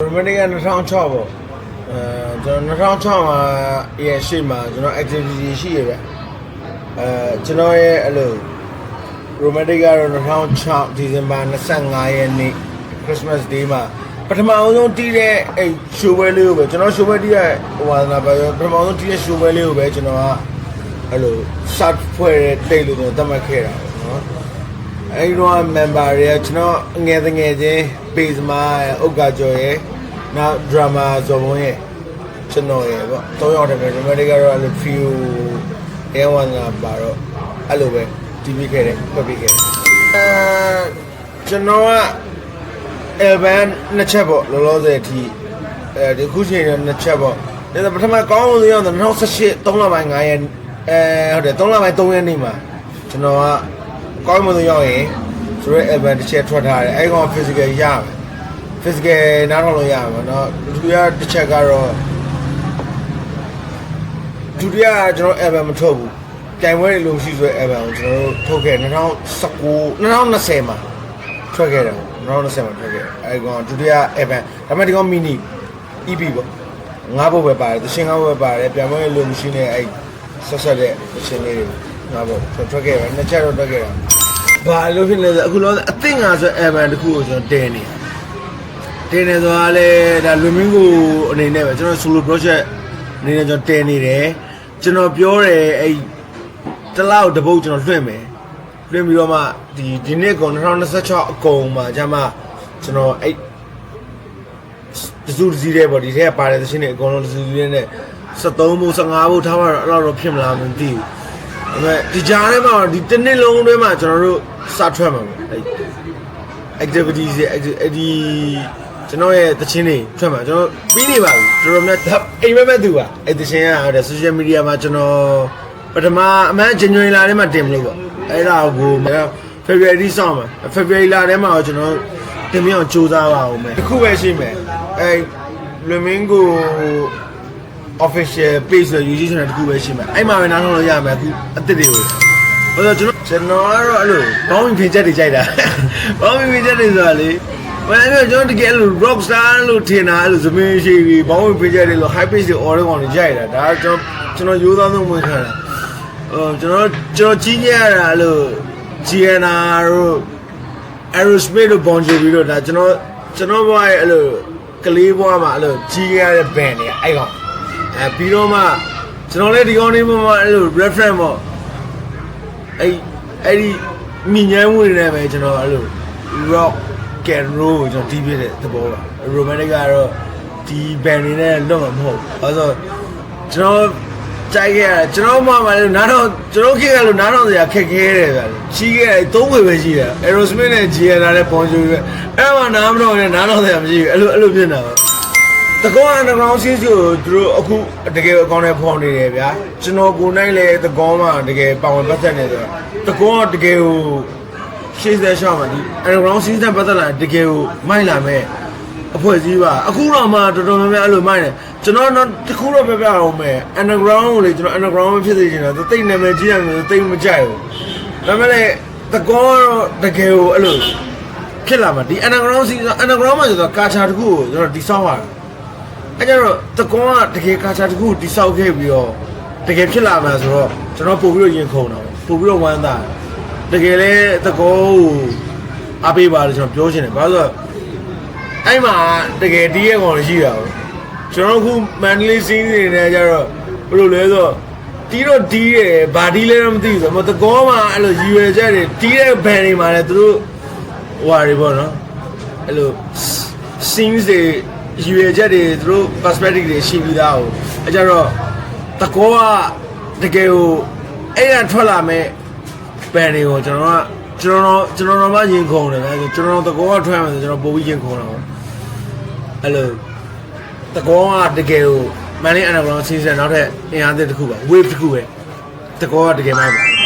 romantic က2006ပေါ့ကျွန်တော်2006မှာရဲ့ရှေ့မှာကျွန်တော် activity ရှိရဗျကျွန်တော်ရဲ့အဲ့လို romantic ကတော့2006ဒီဇင်ဘာ25ရက်နေ့ Christmas Day မှာပထမဆုံးတီးတဲ့အဲ့ show ပွဲလေးကိုပဲကျွန်တော် show ပွဲတီးတဲ့ဟိုဟာနာပဲပထမဆုံးတီးတဲ့ show ပွဲလေးကိုပဲကျွန်တော်ကအဲ့လို start ဖွဲ့တဲ့ date လို့ကျွန်တော်သတ်မှတ်ခဲ့တာပေါ့နော်အဲ့တော့ member တွေကကျွန်တော်ငယ်ချင်း base မှာဥက္ကကျော်ရဲ့နောက် drama ဇော်ဘုံရဲ့ကျွန်တော်ရဲ့ပေါ့၃ယောက်တည်းပဲ romantic ကတော့အဲ့လို feel အဲဝမ်းလာပါတော့အဲ့လိုပဲတီးပြီးခဲ့တယ်ပတ်ပြီးခဲ့တယ်ကျွန်တော်ကalbum နှစ်ချက်ပေါ့လောလောဆယ်အထိဒီခုချိန်ကနှစ်ချက်ပေါ့ဒါပထမကောင်းလို့ရောက်တယ်2018 3လပိုင်း9ရက်ဟုတ်တယ်3လပိုင်း3ရက်နေ့မှာကျွန်တော်ကကောင်းလို့ရောက်ရင်ဆိုတော့ album တစ်ချက်ထွက်ထားတယ်အဲ့ကောင် physical ရမယ် physical နားထောင်လို့ရမှာเนาะဒုတိယတစ်ချက်ကတော့ဒုတိယကျွန်တော် album မထုတ်ဘူးကြိုင်ပွဲတွေလို့ရှိဆို album ကိုကျွန်တော်တို့ထုတ်ခဲ့2020မှာထွက်ခဲ့တယ်2020မှာထွက်ခဲ့အဲ့ကောင်ဒုတိယ album ဒါပေမဲ့ဒီကောင် mini EP ပေါ့ငါးပုတ်ပဲပါတယ်သရှင်ငါးပုတ်ပဲပါတယ်ပြန်ပွဲလို့မရှိနေအဲ့ဆက်တဲ့သရှင်လေးတွေငါးပုတ်ထွက်ခဲ့တယ်နှစ်ချက်တော့ထွက်ခဲ့တာဘာလို့ဖြစ်လဲဆိုအခုလောအသင့်ငါဆို album တစ်ခုကိုကျွန်တော်တင်နေဆိုတာလေဒါလွင်မင်းကိုအနေနဲ့ပဲကျွန်တော် solo project အနေနဲ့ကျွန်တော်တင်နေတယ်ကျွန်တော်ပြောတယ်အဲ့တလောက်တပုတ်ကျွန်တော်လွှင့်မယ်လွှင့်ပြီးတော့မှဒီနှစ်ကုန်2026အကုန်မှာကျမှကျွန်တော်အဲ့တစုတဲ့ပေါ့ဒီထဲကပါတယ်သရှင်တွေအကုန်လုံးတစုတဲ့73ဘုတ်15ဘုတ်ထားမှတော့အဲ့လောက်တော့ဖြစ်မလားမသိဘူးဒါပေမဲ့ဒီကြားထဲမှာဒီတစ်နှစ်လုံးတွဲမှာကျွန်တော်တို့စထွက်မှာပေါ့အဲ့ activities အဲ့ဒီကျွန်တော်ရဲ့သချင်းတွေထွက်မှာကျွန်တော်ပြီးနေပါပြီတော်တော်များအိမ်မက်သူပါအဲ့သချင်းကဟုတ်တယ် social media မှာကျွန်တော်ပထမအမှန် January လထဲမှာတင်မလို့ပေါ့အဲ့ဒါကို February ဆောင်းမှာ February လထဲမှာကျွန်တော်တင်ပြအောင်စူးစမ်းပါဦးမယ်တစ်ခုပဲရှိမယ်အဲ့လွင်မင်းကို official page ဆိုယူကြီးချင်တဲ့တစ်ခုပဲရှိမယ်အဲ့မှာပဲနားထောင်လို့ရမယ်အခုအစ်စ်တွေကိုဟိုကျွန်တော်ကတော့အဲ့လိုဘောင်းဝင်ဖိချက်တွေကြိုက်တာဘောင်းဝင်ဖိချက်တွေဆိုတာလေဘယ်လိုကျွန်တော်တကယ်လို့ rock star လို့ထင်တာအဲ့လိုသမင်းရှိပြီးဘောင်းဝင်ဖိချက်တွေလို့ high pitch တွေ order ကောင်တွေကြိုက်တာဒါကျွန်တော်ရိုးသားဆုံးဝင်ခါတာကျွန်တော်ကြီးညက်ရတာအဲ့လို GNR တို့ Aerosmith တို့ Bon Jovi တို့ဒါကျွန်တော်ဘွားရဲ့အဲ့လိုကလေးဘွားမှာအဲ့လိုကြီးရတဲ့ band တွေအဲ့ကောင်ပြီးတော့မှကျွန်တော်လည်းဒီကောင်လေးမှာအဲ့လို reference ပေါ့အဲ့ဒီမိញ្ញမ်းဝင်နေပဲကျွန်တော်အဲ့လို rock and roll ကိုကျွန်တော်တီးပြတဲ့သဘောပါ romantic ကတော့ဒီ band တွေနဲ့လွတ်မှာမဟုတ်ဘူးအဲဆိုကျွန်တော်ကြိုက်ခဲ့ရကျွန်တော်မှလည်းနားတော့ကျွန်တော်ခေတ်ကလို့နားတော့စရာခက်ခဲတယ်ဗျာကြီးခဲ့တယ်သုံးဝေပဲရှိတယ် Aerosmith နဲ့ GNR နဲ့ Bon Jovi ပဲအဲ့မှာနားမတော့နဲ့နားတော့စရာမရှိဘူးအဲ့လိုဖြစ်နေတာတကော underground scene ကိုသူတို့အခုတကယ်အကောင့်နဲ့ဖော်နေတယ်ဗျာကျွန်တော်ကိုယ်နိုင်လေတကောမှာတကယ်ပါဝင်ပတ်သက်နေတယ်တကောတကယ်ကိုရှေ့ဆက်ရှောက်မှာဒီ underground scene နဲ့ပတ်သက်လာတကယ်ကိုမိုက်လာမဲ့အဖွဲ့အစည်းပါအခုတော့မှတော်တော်များများအဲ့လိုမိုက်တယ်ကျွန်တော်တခုတော့ပြအောင်မယ် underground ကိုလေကျွန်တော် underground ဖြစ်စေချင်တာတိတ်နာမည်ကြီးရမယ်တိတ်မကြိုက်ဘူးဒါပေမဲ့တကောတကယ်ကိုအဲ့လိုဖြစ်လာမှာဒီ underground scene underground မှာဆိုတော့ကာချာတခုကိုကျွန်တော်တိဆောက်ရတာအဲ့ကျတော့တကောကတကယ်ကာချာတခုတိဆောက်ခဲ့ပြီးတော့တကယ်ဖြစ်လာမှာဆိုတော့ကျွန်တော်ပို့ပြီးတော့ရင်ခုန်တာပို့ပြီးတော့ဝမ်းသာတကယ်လဲတကောကိုအားပေးပါလို့ကျွန်တော်ပြောချင်တယ်ဘာလို့အဲ့မှာတကယ်တီးရကောင်ရှိတာကျွန်တော်အခုမန္တလေးစီးနေနေကြတော့ဘယ်လိုလဲဆိုတီးတော့တီးတယ်ဗာတီးလဲတော့မသိဘူးဆိုတော့တကောမှာအဲ့လိုယူရချက်တွေတီးတဲ့ဘန်တွေမှာလည်းသူတို့ဟွာတွေပေါ့နော်အဲ့လို scenes တွေယူရချက်တွေသူတို့ perspective တွေရှိပြီးသားဟုတ်အဲ့ကြတော့တကောကတကယ်ကိုအဲ့ဒါထွက်လာမဲ့ဘန်တွေကိုကျွန်တော်မှရင်ခုန်တယ်ဗျာကျွန်တော်တကောကထွက်မှဆိုကျွန်တော်ပို့ပြီးရင်ခုန်တာပေါ့အဲ့လိုတကောကတကယ်ကိုမန်လေး underground season နောက်ထပ်အင်အားသစ်တစ်ခုပါ wave တစ်ခုပဲတကောကတကယ်မိုက်ပါ